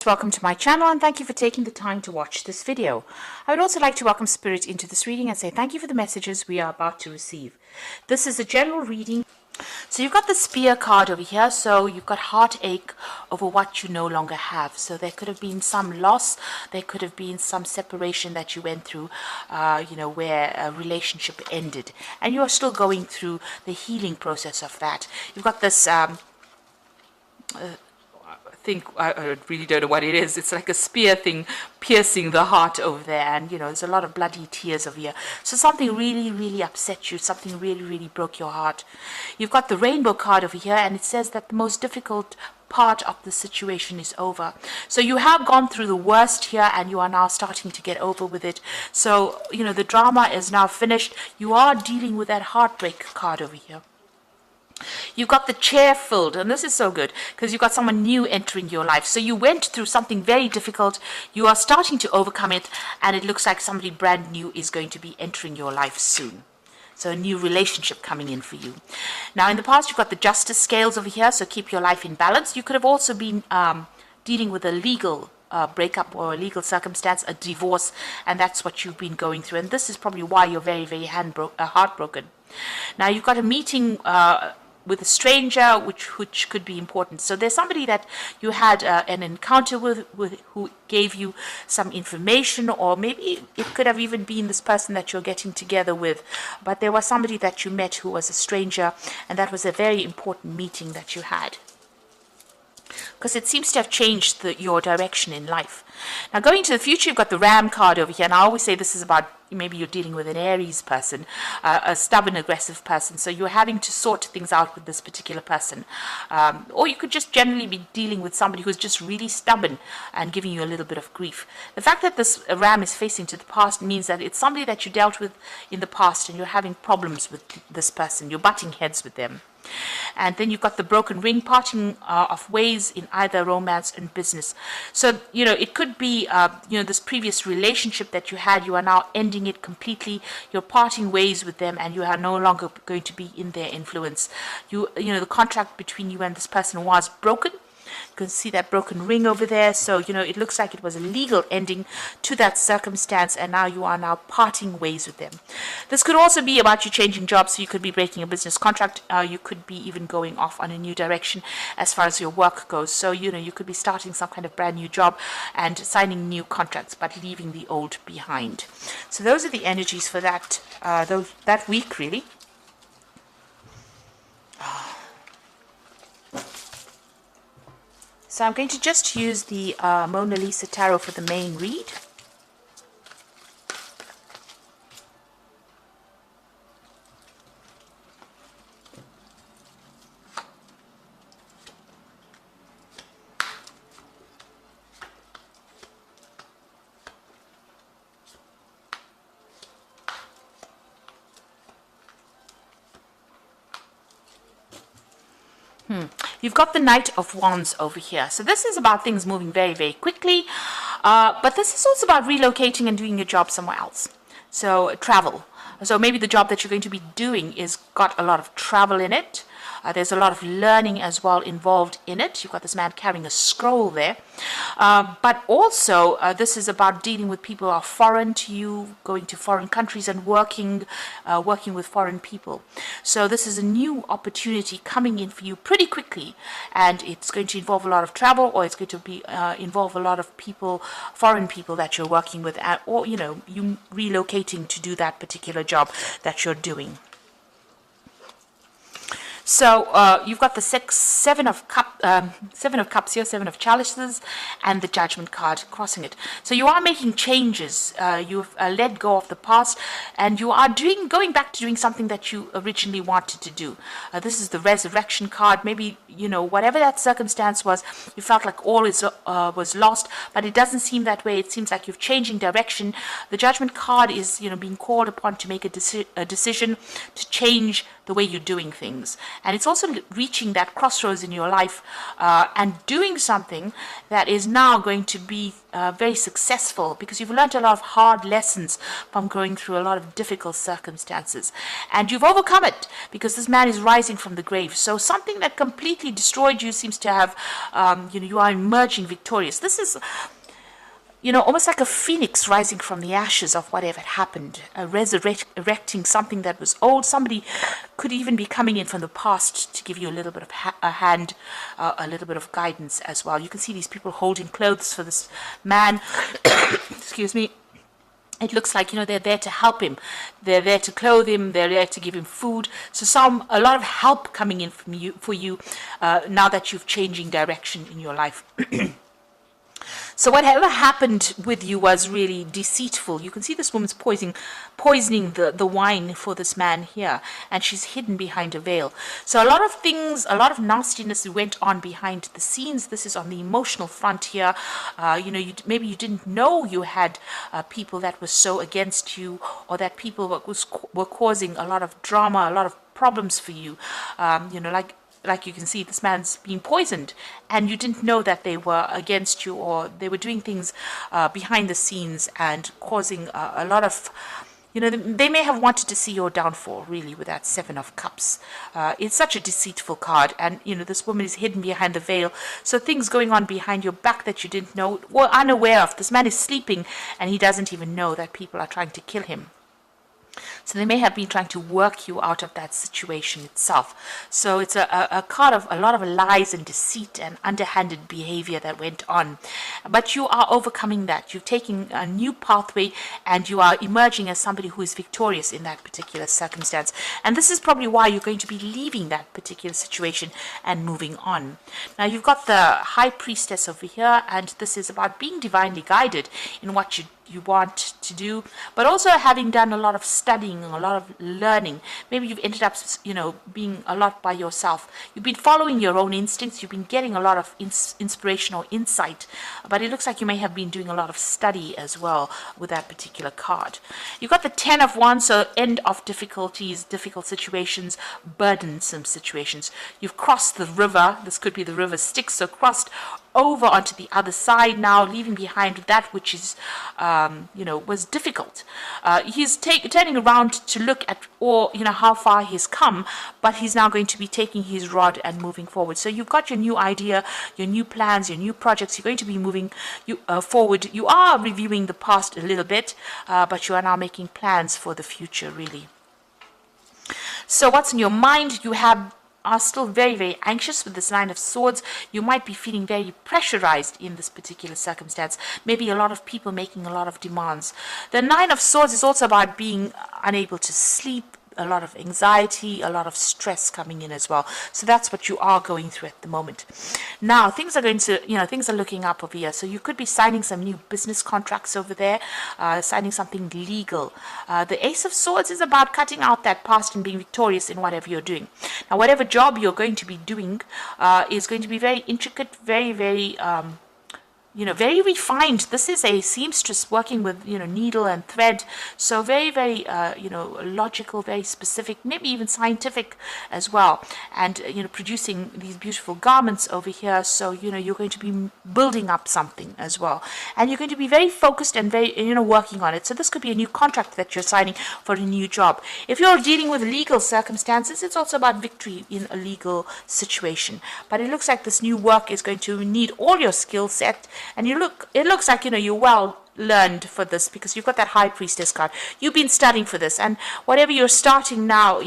welcome to my channel and thank you for taking the time to watch this video. I would also like to welcome Spirit into this reading and say thank you for the messages we are about to receive. This is a general reading. So you've got the Spear card over here, so you've got heartache over what you no longer have. So there could have been some loss, there could have been some separation that you went through, where a relationship ended. And you are still going through the healing process of that. You've got this I really don't know what it is. It's like a spear thing piercing the heart over there, and there's a lot of bloody tears over here. So something really upset you, something really broke your heart. You've got the Rainbow card over here, and it says that the most difficult part of the situation is over. So you have gone through the worst here and you are now starting to get over with it. So the drama is now finished. You are dealing with that heartbreak card over here. You've got the chair filled, and this is so good because you've got someone new entering your life. So you went through something very difficult, you are starting to overcome it, and it looks like somebody brand new is going to be entering your life soon. So a new relationship coming in for you. Now in the past you've got the Justice scales over here, so keep your life in balance. You could have also been dealing with a legal breakup or a legal circumstance, a divorce, and that's what you've been going through, and this is probably why you're very heartbroken. Now you've got a meeting with a stranger, which could be important. So there's somebody that you had an encounter with who gave you some information, or maybe it could have even been this person that you're getting together with. But there was somebody that you met who was a stranger, and that was a very important meeting that you had, because it seems to have changed your direction in life. Now going to the future, you've got the Ram card over here, and I always say this is about maybe you're dealing with an Aries person, a stubborn, aggressive person, so you're having to sort things out with this particular person. Or you could just generally be dealing with somebody who's just really stubborn and giving you a little bit of grief. The fact that this Ram is facing to the past means that it's somebody that you dealt with in the past and you're having problems with this person, you're butting heads with them. And then you've got the Broken Ring, parting of ways in either romance and business. So, it could be, this previous relationship that you had, you are now ending it completely. You're parting ways with them and you are no longer going to be in their influence. The contract between you and this person was broken. You can see that broken ring over there. So, it looks like it was a legal ending to that circumstance, and now you are now parting ways with them. This could also be about you changing jobs, so you could be breaking a business contract. You could be even going off on a new direction as far as your work goes. So, you could be starting some kind of brand new job and signing new contracts, but leaving the old behind. So those are the energies for that week, really. So I'm going to just use the Mona Lisa Tarot for the main read. You've got the Knight of Wands over here. So this is about things moving very quickly. But this is also about relocating and doing your job somewhere else. So travel. So maybe the job that you're going to be doing is got a lot of travel in it. There's a lot of learning as well involved in it. You've got this man carrying a scroll there. But also, this is about dealing with people who are foreign to you, going to foreign countries and working with foreign people. So this is a new opportunity coming in for you pretty quickly. And it's going to involve a lot of travel, or it's going to be involve a lot of people, foreign people that you're working with, or, you relocating to do that particular job that you're doing. So you've got the Seven of Cups here, Seven of Chalices, and the Judgment card crossing it. So you are making changes. You've let go of the past, and you are going back to doing something that you originally wanted to do. This is the Resurrection card. Maybe whatever that circumstance was, you felt like all was lost, but it doesn't seem that way. It seems like you're changing direction. The Judgment card is being called upon to make a decision to change the way you're doing things. And it's also reaching that crossroads in your life and doing something that is now going to be very successful, because you've learned a lot of hard lessons from going through a lot of difficult circumstances, and you've overcome it because this man is rising from the grave. So something that completely destroyed you seems to have, you are emerging victorious. This is, almost like a phoenix rising from the ashes of whatever had happened, resurrecting something that was old. Somebody could even be coming in from the past to give you a little bit of a hand, a little bit of guidance as well. You can see these people holding clothes for this man. Excuse me. It looks like, they're there to help him. They're there to clothe him. They're there to give him food. So a lot of help coming in for you now that you've changing direction in your life. So whatever happened with you was really deceitful. You can see this woman's poisoning the wine for this man here, and she's hidden behind a veil. So a lot of things, a lot of nastiness went on behind the scenes. This is on the emotional front here. Maybe you didn't know you had people that were so against you, or that people were causing a lot of drama, a lot of problems for you. Like you can see, this man's being poisoned, and you didn't know that they were against you, or they were doing things behind the scenes and causing a lot of, they may have wanted to see your downfall, really, with that Seven of Cups. It's such a deceitful card, and, this woman is hidden behind the veil. So things going on behind your back that you didn't know, or unaware of. This man is sleeping, and he doesn't even know that people are trying to kill him. So they may have been trying to work you out of that situation itself. So it's a card of a lot of lies and deceit and underhanded behavior that went on. But you are overcoming that. You've taken a new pathway, and you are emerging as somebody who is victorious in that particular circumstance. And this is probably why you're going to be leaving that particular situation and moving on. Now you've got the High Priestess over here, and this is about being divinely guided in what you want to do, but also having done a lot of studying, a lot of learning. Maybe you've ended up, being a lot by yourself. You've been following your own instincts. You've been getting a lot of inspirational insight, but it looks like you may have been doing a lot of study as well with that particular card. You've got the Ten of Wands, so end of difficulties, difficult situations, burdensome situations. You've crossed the river. This could be the river Styx, so crossed over onto the other side now, leaving behind that which is, was difficult. He's turning around to look at, how far he's come, but he's now going to be taking his rod and moving forward. So you've got your new idea, your new plans, your new projects. You're going to be moving forward. You are reviewing the past a little bit, but you are now making plans for the future, really. So what's in your mind? You are still very, very anxious with this Nine of Swords. You might be feeling very pressurized in this particular circumstance. Maybe a lot of people making a lot of demands. The Nine of Swords is also about being unable to sleep, a lot of anxiety, a lot of stress coming in as well. So that's what you are going through at the moment. Now, things are looking up over here. So you could be signing some new business contracts over there, signing something legal. The Ace of Swords is about cutting out that past and being victorious in whatever you're doing. Now, whatever job you're going to be doing is going to be very intricate, very, very very refined. This is a seamstress working with, needle and thread. So very, very, logical, very specific, maybe even scientific as well. And, producing these beautiful garments over here. So, you're going to be building up something as well. And you're going to be very focused and very, working on it. So this could be a new contract that you're signing for a new job. If you're dealing with legal circumstances, it's also about victory in a legal situation. But it looks like this new work is going to need all your skill set. And it looks like, you're well learned for this, because you've got that High Priestess card. You've been studying for this, and whatever you're starting now,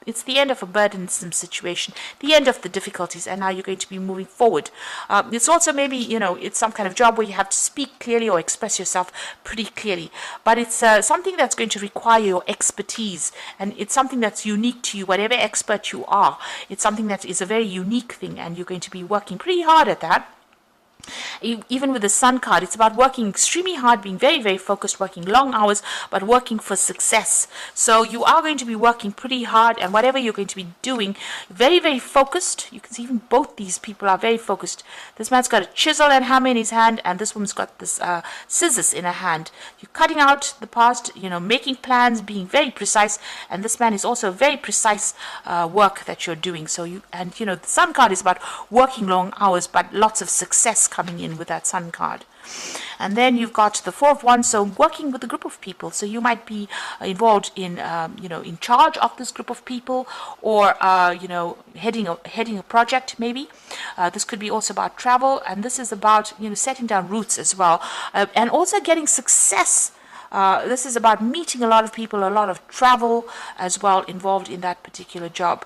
it's the end of a burdensome situation, the end of the difficulties, and now you're going to be moving forward. It's also maybe, it's some kind of job where you have to speak clearly or express yourself pretty clearly, but it's something that's going to require your expertise, and it's something that's unique to you, whatever expert you are. It's something that is a very unique thing, and you're going to be working pretty hard at that. Even with the Sun card, it's about working extremely hard, being very, very focused, working long hours, but working for success. So you are going to be working pretty hard, and whatever you're going to be doing, very, very focused. You can see even both these people are very focused. This man's got a chisel and hammer in his hand, and this woman's got this scissors in her hand. You're cutting out the past, making plans, being very precise, and this man is also very precise work that you're doing. So the Sun card is about working long hours, but lots of success coming in with that Sun card. And then you've got the Four of Wands, so working with a group of people. So you might be involved in, in charge of this group of people, or heading a project maybe. This could be also about travel, and this is about setting down roots as well, and also getting success. This is about meeting a lot of people, a lot of travel as well involved in that particular job.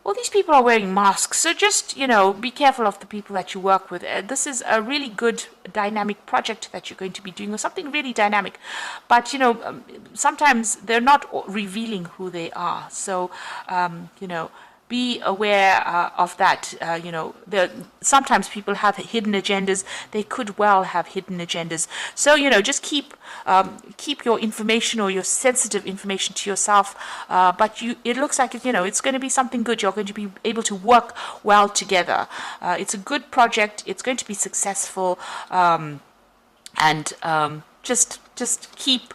All these people are wearing masks, so just, be careful of the people that you work with. This is a really good dynamic project that you're going to be doing, or something really dynamic. But, sometimes they're not revealing who they are. So, be aware of that. Sometimes people have hidden agendas. They could well have hidden agendas. So, just keep your information or your sensitive information to yourself. But it looks like it's going to be something good. You're going to be able to work well together. It's a good project. It's going to be successful. Just keep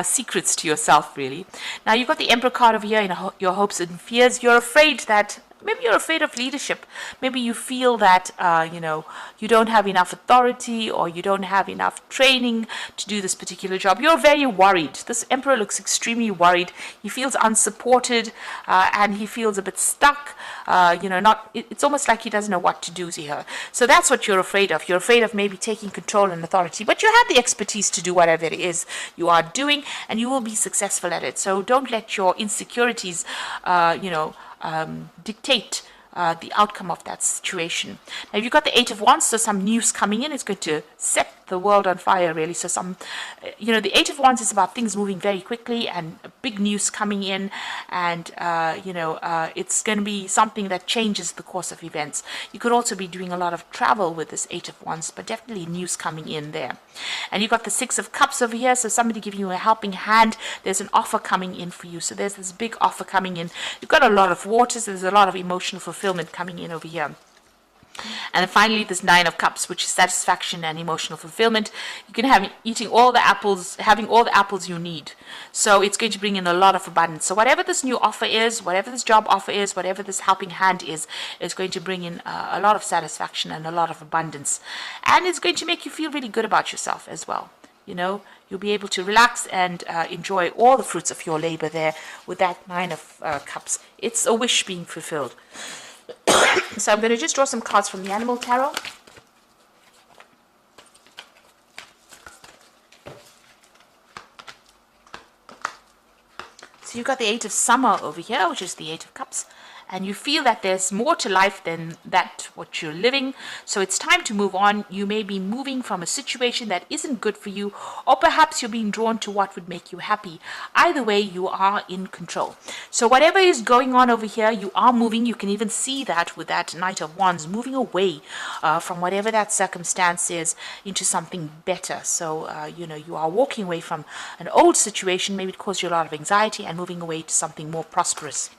secrets to yourself, really. Now, you've got the Emperor card over here in your hopes and fears. You're afraid that maybe you're afraid of leadership. Maybe you feel that, you don't have enough authority, or you don't have enough training to do this particular job. You're very worried. This Emperor looks extremely worried. He feels unsupported, and he feels a bit stuck. It's almost like he doesn't know what to do here. So that's what you're afraid of. You're afraid of maybe taking control and authority, but you have the expertise to do whatever it is you are doing, and you will be successful at it. So don't let your insecurities, dictate the outcome of that situation. Now, you've got the Eight of Wands, so some news coming in. It's going to set the world on fire, really. So the Eight of Wands is about things moving very quickly and big news coming in, and it's going to be something that changes the course of events. You could also be doing a lot of travel with this Eight of Wands, but definitely news coming in there. And you've got the Six of Cups over here, so somebody giving you a helping hand. There's an offer coming in for you, so there's this big offer coming in. You've got a lot of waters. There's a lot of emotional fulfillment coming in over here. And then finally, this Nine of Cups, which is satisfaction and emotional fulfillment. You can have having all the apples you need. So it's going to bring in a lot of abundance. So whatever this new offer is, whatever this job offer is, whatever this helping hand is going to bring in a lot of satisfaction and a lot of abundance. And it's going to make you feel really good about yourself as well. You'll be able to relax and enjoy all the fruits of your labor there with that Nine of Cups. It's a wish being fulfilled. So I'm going to just draw some cards from the Animal Tarot. So you've got the Eight of Summer over here, which is the Eight of Cups. And you feel that there's more to life than that what you're living. So it's time to move on. You may be moving from a situation that isn't good for you, or perhaps you're being drawn to what would make you happy. Either way, you are in control. So whatever is going on over here, you are moving. You can even see that with that Knight of Wands, moving away from whatever that circumstance is into something better. So, you are walking away from an old situation. Maybe it caused you a lot of anxiety, and moving away to something more prosperous.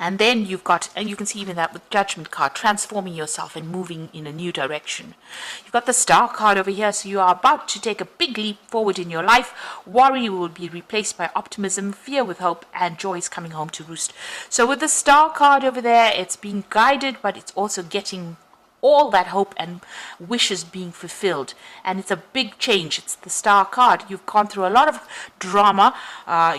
And then you've got, and you can see even that with Judgment card, transforming yourself and moving in a new direction. You've got the Star card over here, so you are about to take a big leap forward in your life. Worry will be replaced by optimism, fear with hope, and joy is coming home to roost. So with the Star card over there, it's being guided, but it's also getting all that hope and wishes being fulfilled. And it's a big change. It's the Star card. You've gone through a lot of drama.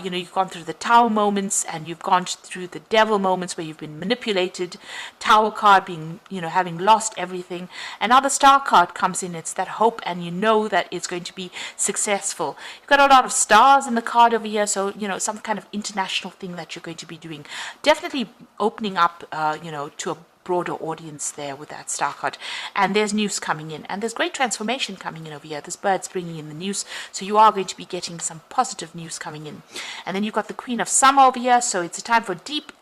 You've gone through the Tower moments, and you've gone through the Devil moments where you've been manipulated. Tower card being, having lost everything. And now the Star card comes in. It's that hope, and you know that it's going to be successful. You've got a lot of stars in the card over here, so, some kind of international thing that you're going to be doing. Definitely opening up, to a broader audience there with that star card. And there's news coming in, and there's great transformation coming in over here. This bird's bringing in the news, so you are going to be getting some positive news coming in. And then you've got the Queen of Summer over here, so it's a time for deep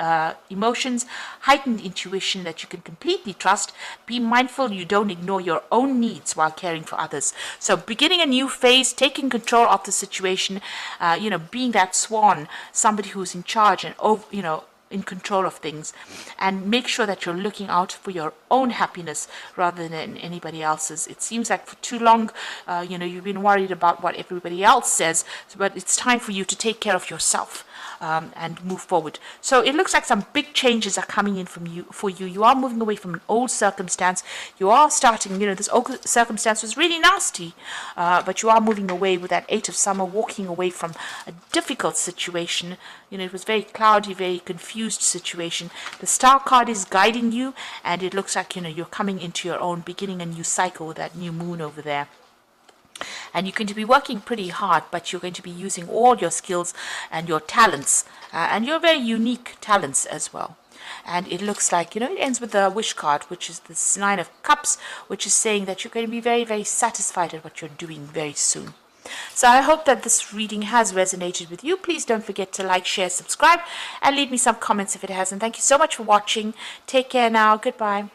emotions, heightened intuition that you can completely trust. Be mindful you don't ignore your own needs while caring for others. So beginning a new phase, taking control of the situation, being that swan, somebody who's in charge and, in control of things, and make sure that you're looking out for your own happiness rather than anybody else's. It seems like for too long, you've been worried about what everybody else says, but it's time for you to take care of yourself. And move forward. So it looks like some big changes are coming in for you. You are moving away from an old circumstance. You are starting, this old circumstance was really nasty, but you are moving away with that 8 of Summer, walking away from a difficult situation. It was very cloudy, very confused situation. The Star card is guiding you, and it looks like, you're coming into your own, beginning a new cycle with that new moon over there. And you're going to be working pretty hard, but you're going to be using all your skills and your talents, and your very unique talents as well. And it looks like, it ends with the Wish card, which is this 9 of Cups, which is saying that you're going to be very, very satisfied at what you're doing very soon. So I hope that this reading has resonated with you. Please don't forget to like, share, subscribe, and leave me some comments if it hasn't. Thank you so much for watching. Take care now. Goodbye.